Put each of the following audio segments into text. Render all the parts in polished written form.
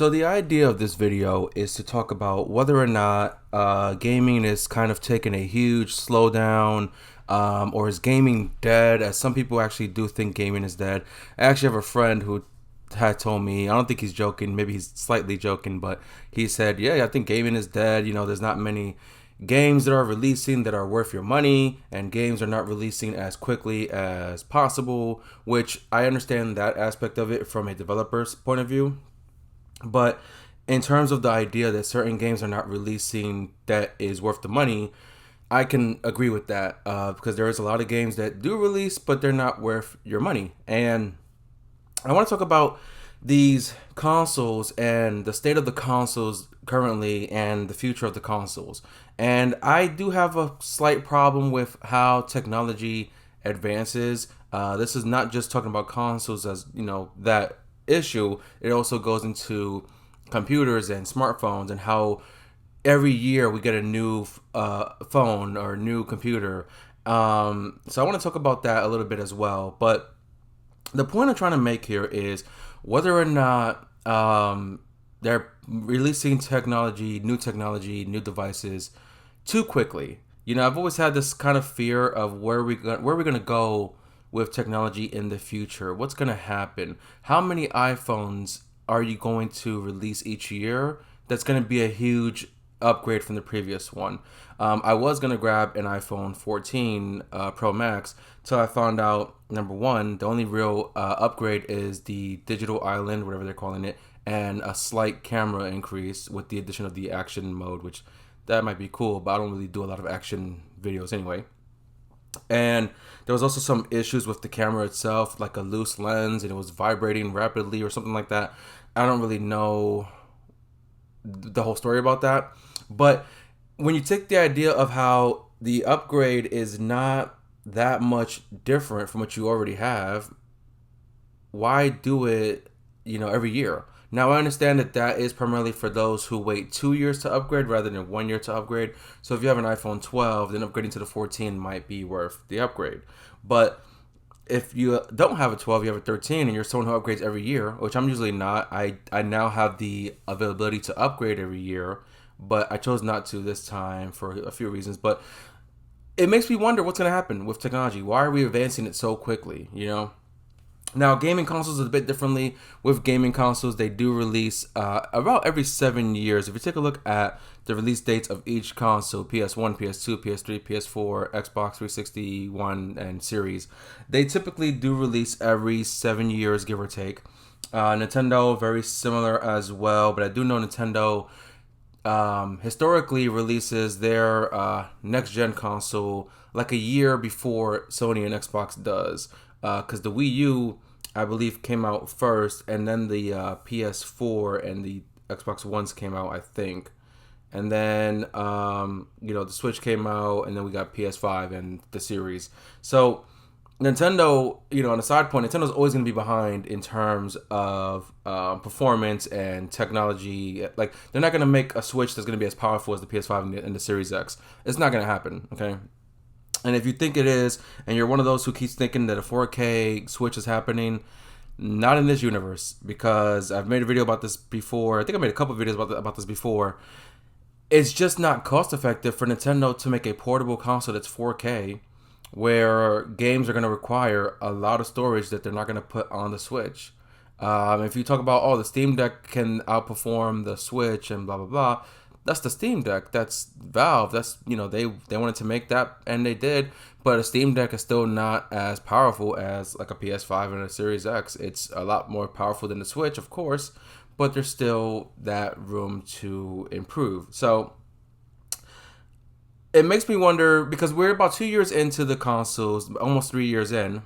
So the idea of this video is to talk about whether or not gaming is kind of taking a huge slowdown, or is gaming dead, as some people actually do think gaming is dead. I actually have a friend who had told me, I don't think he's joking, maybe he's slightly joking, but he said, yeah, I think gaming is dead. You know, there's not many games that are releasing that are worth your money, and games are not releasing as quickly as possible, which I understand that aspect of it from a developer's point of view. But in terms of the idea that certain games are not releasing that is worth the money, I can agree with that, because there is a lot of games that do release, but they're not worth your money. And I want to talk about these consoles and the state of the consoles currently and the future of the consoles. And I do have a slight problem with how technology advances. This is not just talking about consoles as, that issue. It also goes into computers and smartphones and how every year we get a new phone or a new computer. So I want to talk about that a little bit as well. But the point I'm trying to make here is whether or not they're releasing technology, new devices too quickly. I've always had this kind of fear of where we're gonna go with technology in the future. What's gonna happen? How many iPhones are you going to release each year? That's gonna be a huge upgrade from the previous one. I was gonna grab an iPhone 14 Pro Max till I found out, number one, the only real upgrade is the digital island, whatever they're calling it, and a slight camera increase with the addition of the action mode, which that might be cool, but I don't really do a lot of action videos anyway. And there was also some issues with the camera itself, like a loose lens, and it was vibrating rapidly or something like that. I don't really know the whole story about that. But when you take the idea of how the upgrade is not that much different from what you already have, why do it, every year? Now, I understand that that is primarily for those who wait 2 years to upgrade rather than 1 year to upgrade. So if you have an iPhone 12, then upgrading to the 14 might be worth the upgrade. But if you don't have a 12, you have a 13, and you're someone who upgrades every year, which I'm usually not. I now have the availability to upgrade every year, but I chose not to this time for a few reasons. But it makes me wonder what's going to happen with technology. Why are we advancing it so quickly? Now, gaming consoles is a bit differently. With gaming consoles, they do release about every 7 years. If you take a look at the release dates of each console, PS1, PS2, PS3, PS4, Xbox 360, One, and Series, they typically do release every 7 years, give or take. Nintendo, very similar as well, but I do know Nintendo historically releases their next-gen console like a year before Sony and Xbox does. Because the Wii U, I believe, came out first, and then the PS4 and the Xbox Ones came out, I think. And then, the Switch came out, and then we got PS5 and the series. So, Nintendo, on a side point, Nintendo's always going to be behind in terms of performance and technology. Like, they're not going to make a Switch that's going to be as powerful as the PS5 and the Series X. It's not going to happen, okay? And if you think it is, and you're one of those who keeps thinking that a 4K Switch is happening, not in this universe, because I've made a video about this before. I think I made a couple videos about this before. It's just not cost effective for Nintendo to make a portable console that's 4K, where games are going to require a lot of storage that they're not going to put on the Switch. If you talk about, the Steam Deck can outperform the Switch and blah, blah, blah, that's the Steam Deck. That's Valve. That's, they wanted to make that, and they did. But a Steam Deck is still not as powerful as like a PS5 and a Series X. It's a lot more powerful than the Switch, of course, but there's still that room to improve. So it makes me wonder, because we're about 2 years into the consoles, almost 3 years in,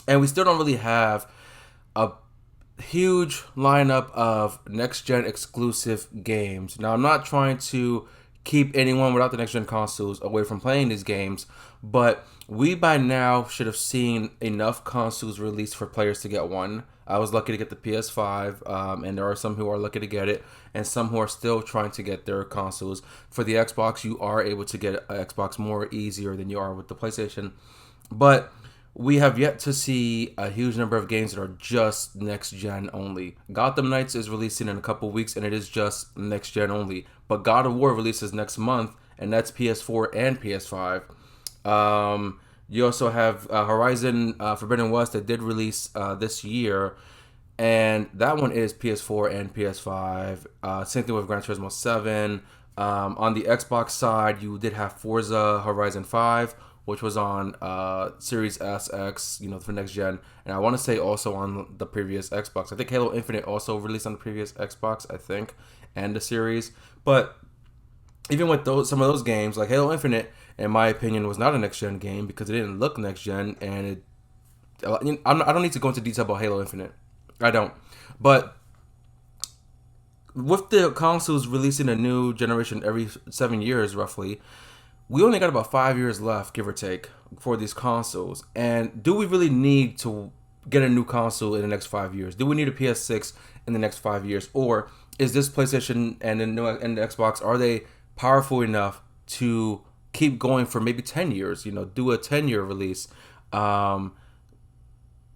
and we still don't really have a huge lineup of next-gen exclusive games. Now, I'm not trying to keep anyone without the next-gen consoles away from playing these games, but we by now should have seen enough consoles released for players to get one. I was lucky to get the PS5, and there are some who are lucky to get it, and some who are still trying to get their consoles. For the Xbox, you are able to get an Xbox more easier than you are with the PlayStation. But we have yet to see a huge number of games that are just next gen only. Gotham Knights is releasing in a couple weeks, and it is just next gen only. But God of War releases next month, and that's PS4 and PS5. You also have Horizon Forbidden West that did release this year, and that one is PS4 and PS5. Same thing with Gran Turismo 7. On the Xbox side, you did have Forza Horizon 5, which was on Series S, X, for next gen, and I want to say also on the previous Xbox. I think Halo Infinite also released on the previous Xbox, I think, and the Series. But even with some of those games, like Halo Infinite, in my opinion, was not a next gen game because it didn't look next gen, and I don't need to go into detail about Halo Infinite. I don't. But with the consoles releasing a new generation every 7 years, roughly, we only got about 5 years left, give or take, for these consoles. And do we really need to get a new console in the next 5 years? Do we need a PS6 in the next 5 years? Or is this PlayStation and the Xbox, are they powerful enough to keep going for maybe 10 years? Do a 10-year release.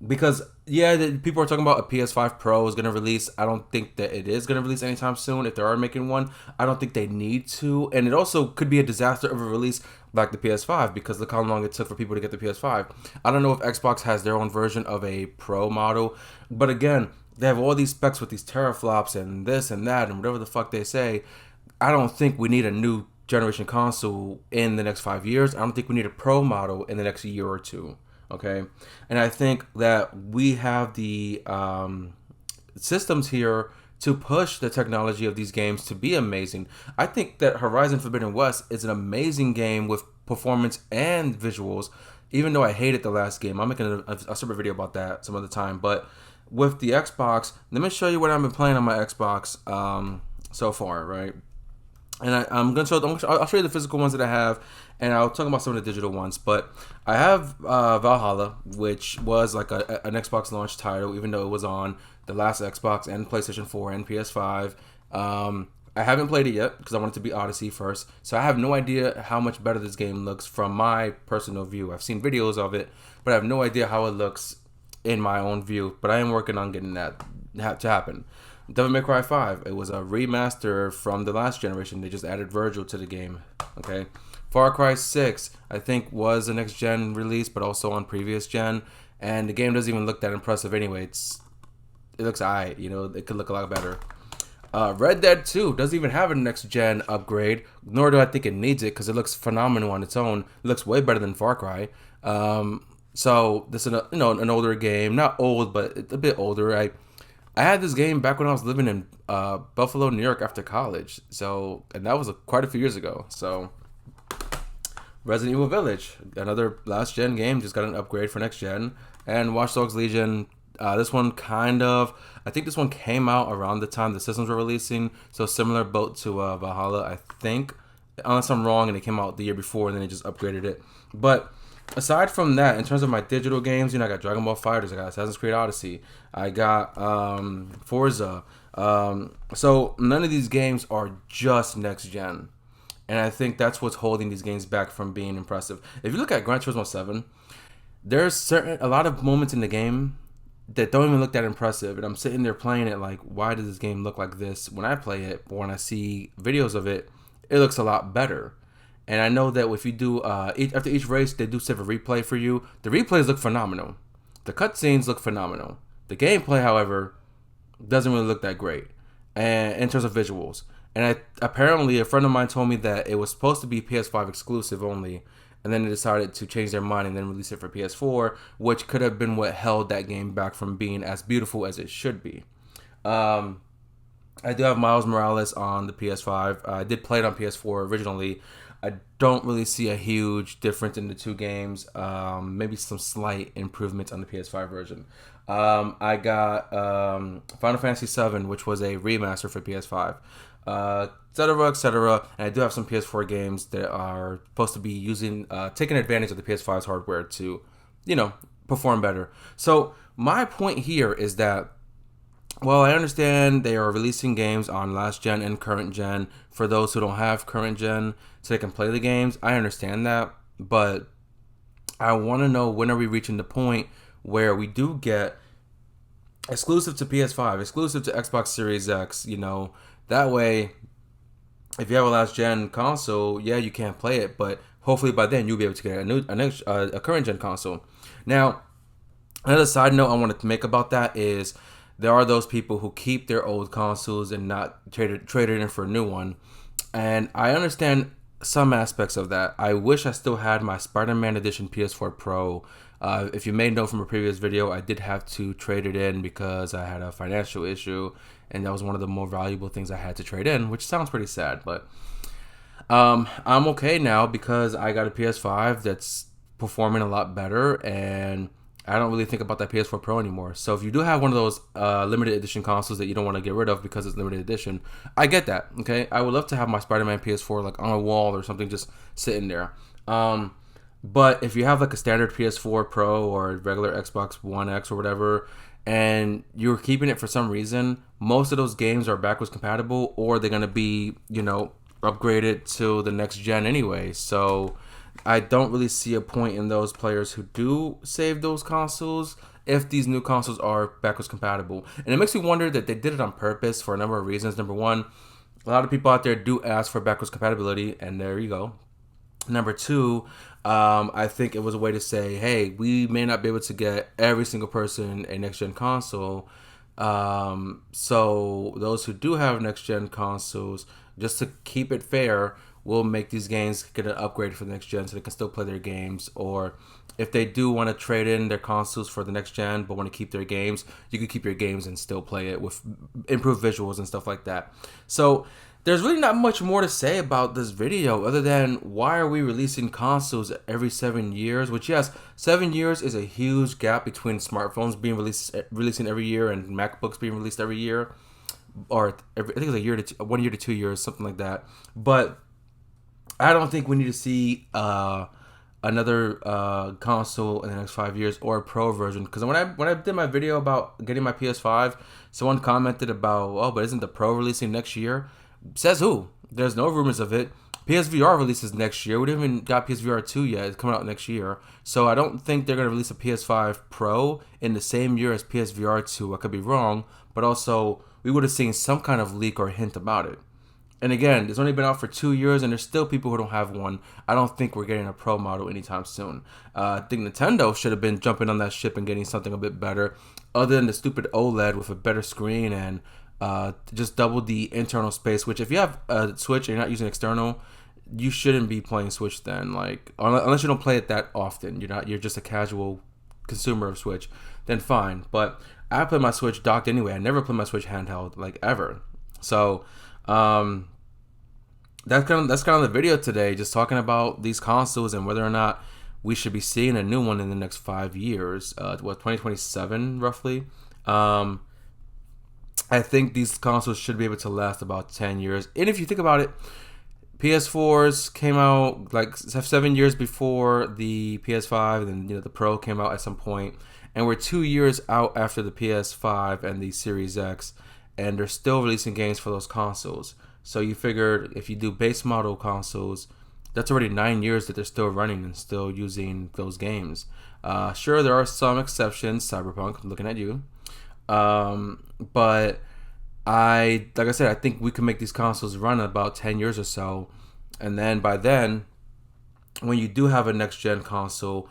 Because people are talking about a PS5 Pro is going to release. I don't think that it is going to release anytime soon. If they are making one, I don't think they need to. And it also could be a disaster of a release like the PS5, because look how long it took for people to get the PS5. I don't know if Xbox has their own version of a Pro model, but again, they have all these specs with these teraflops and this and that and whatever the fuck they say. I don't think we need a new generation console in the next 5 years. I don't think we need a Pro model in the next year or two. Okay, and I think that we have the systems here to push the technology of these games to be amazing. I think that Horizon Forbidden West is an amazing game with performance and visuals, even though I hated the last game. I'm making a separate video about that some other time. But with the Xbox, let me show you what I've been playing on my Xbox so far, right? And I'll show you the physical ones that I have, and I'll talk about some of the digital ones. But I have Valhalla, which was like an Xbox launch title, even though it was on the last Xbox and PlayStation 4 and PS5. I haven't played it yet because I want it to be Odyssey first. So I have no idea how much better this game looks from my personal view. I've seen videos of it, but I have no idea how it looks in my own view. But I am working on getting that to happen. Devil May Cry 5, it was a remaster from the last generation. They just added Virgil to the game. Okay. Far Cry 6, I think, was a next gen release, but also on previous gen. And the game doesn't even look that impressive anyway. It looks alright, it could look a lot better. Red Dead 2 doesn't even have a next gen upgrade, nor do I think it needs it because it looks phenomenal on its own. It looks way better than Far Cry. So this is an older game, not old, but a bit older. I had this game back when I was living in Buffalo, New York after college. And that was quite a few years ago. So Resident Evil Village, another last gen game, just got an upgrade for next gen. And Watch Dogs Legion, this one I think this one came out around the time the systems were releasing. So similar boat to Valhalla, I think. Unless I'm wrong and it came out the year before and then they just upgraded it. But aside from that, in terms of my digital games, I got Dragon Ball FighterZ, I got Assassin's Creed Odyssey, I got Forza. So none of these games are just next gen, and I think that's what's holding these games back from being impressive. If you look at Gran Turismo 7, there's a lot of moments in the game that don't even look that impressive, and I'm sitting there playing it like, why does this game look like this when I play it? But when I see videos of it, it looks a lot better. And I know that if you do, after each race, they do save a replay for you. The replays look phenomenal. The cutscenes look phenomenal. The gameplay, however, doesn't really look that great, and in terms of visuals. And apparently, a friend of mine told me that it was supposed to be PS5 exclusive only, and then they decided to change their mind and then release it for PS4, which could have been what held that game back from being as beautiful as it should be. I do have Miles Morales on the PS5. I did play it on PS4 originally. I don't really see a huge difference in the two games. Maybe some slight improvements on the PS5 version. I got Final Fantasy VII, which was a remaster for PS5, etc., etc. And I do have some PS4 games that are supposed to be taking advantage of the PS5's hardware to, perform better. So my point here is that, well, I understand they are releasing games on last gen and current gen for those who don't have current gen so they can play the games. I understand that, but I want to know, when are we reaching the point where we do get exclusive to PS5, exclusive to Xbox Series X, that way, if you have a last gen console, yeah, you can't play it, but hopefully by then you'll be able to get a current gen console. Now, another side note I wanted to make about that is there are those people who keep their old consoles and not trade it in for a new one, and I understand some aspects of that. I wish I still had my Spider-Man Edition PS4 Pro. If you may know from a previous video, I did have to trade it in because I had a financial issue, and that was one of the more valuable things I had to trade in, which sounds pretty sad, but I'm okay now because I got a PS5 that's performing a lot better, and I don't really think about that PS4 Pro anymore. So if you do have one of those limited edition consoles that you don't want to get rid of because it's limited edition, I get that. Okay, I would love to have my Spider-Man PS4 like on a wall or something, just sitting there. But if you have like a standard PS4 Pro or regular Xbox One X or whatever, and you're keeping it for some reason, most of those games are backwards compatible, or they're gonna be, upgraded to the next gen anyway. So I don't really see a point in those players who do save those consoles if these new consoles are backwards compatible. And it makes me wonder that they did it on purpose for a number of reasons. Number one, a lot of people out there do ask for backwards compatibility, and there you go. Number two, I think it was a way to say, hey, we may not be able to get every single person a next gen console. So those who do have next gen consoles, just to keep it fair, will make these games get an upgrade for the next gen so they can still play their games. Or if they do want to trade in their consoles for the next gen but want to keep their games, you can keep your games and still play it with improved visuals and stuff like that. So there's really not much more to say about this video other than, why are we releasing consoles every 7 years? Which, yes, 7 years is a huge gap between smartphones being releasing every year and MacBooks being released every year, or I think it's a year to 1 year to 2 years, something like that. But I don't think we need to see another console in the next 5 years, or a Pro version. Because when I did my video about getting my PS5, someone commented about, oh, but isn't the Pro releasing next year? Says who? There's no rumors of it. PSVR releases next year. We haven't even got PSVR 2 yet. It's coming out next year. So I don't think they're going to release a PS5 Pro in the same year as PSVR 2. I could be wrong. But also, we would have seen some kind of leak or hint about it. And again, it's only been out for 2 years, and there's still people who don't have one. I don't think we're getting a Pro model anytime soon. I think Nintendo should have been jumping on that ship and getting something a bit better, other than the stupid OLED with a better screen and just double the internal space. Which, if you have a Switch and you're not using external, you shouldn't be playing Switch then. Like, unless you don't play it that often, you're just a casual consumer of Switch, then fine. But I play my Switch docked anyway. I never play my Switch handheld, like, ever. So that's kind of the video today, just talking about these consoles and whether or not we should be seeing a new one in the next 5 years. 2027 roughly. I think these consoles should be able to last about 10 years. And if you think about it, PS4s came out like 7 years before the PS5, and the Pro came out at some point, and we're 2 years out after the PS5 and the Series X, and they're still releasing games for those consoles. So you figured if you do base model consoles, that's already 9 years that they're still running and still using those games. Sure, there are some exceptions. Cyberpunk, I'm looking at you. But like I said, I think we can make these consoles run about 10 years or so. And then by then, when you do have a next gen console,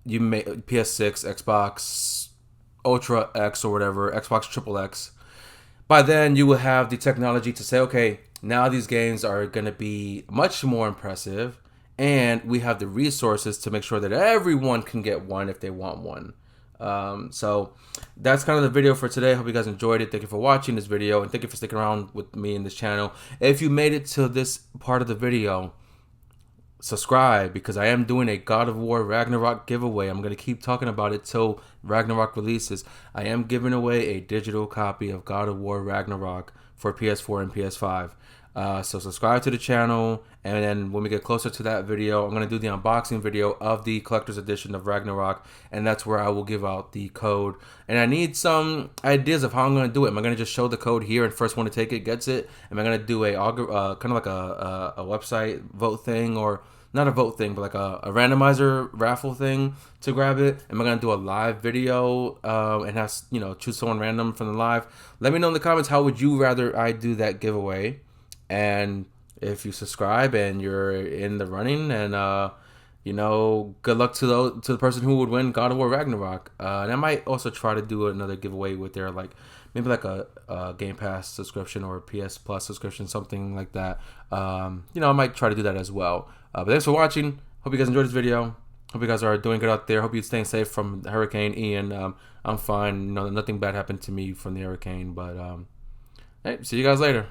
you may PS6, Xbox Ultra X or whatever, Xbox Triple X. By then, you will have the technology to say, okay, now these games are going to be much more impressive, and we have the resources to make sure that everyone can get one if they want one. So that's kind of the video for today. Hope you guys enjoyed it. Thank you for watching this video, and thank you for sticking around with me in this channel. If you made it to this part of the video, subscribe, because I am doing a God of War Ragnarok giveaway. I'm going to keep talking about it till Ragnarok releases. I am giving away a digital copy of God of War Ragnarok for PS4 and PS5. So subscribe to the channel, and then when we get closer to that video, I'm going to do the unboxing video of the collector's edition of Ragnarok, and that's where I will give out the code. And I need some ideas of how I'm going to do it. Am I going to just show the code here and first one to take it gets it? Am I going to do a kind of like a website vote thing, or not a vote thing, but like a randomizer raffle thing to grab it. Am I gonna do a live video and have choose someone random from the live? Let me know in the comments, how would you rather I do that giveaway? And if you subscribe and you're in the running, and good luck to the person who would win God of War Ragnarok. And I might also try to do another giveaway with their maybe like a Game Pass subscription or a PS Plus subscription, something like that. I might try to do that as well. But thanks for watching. Hope you guys enjoyed this video. Hope you guys are doing good out there. Hope you're staying safe from Hurricane Ian. I'm fine. Nothing bad happened to me from the hurricane. But hey, see you guys later.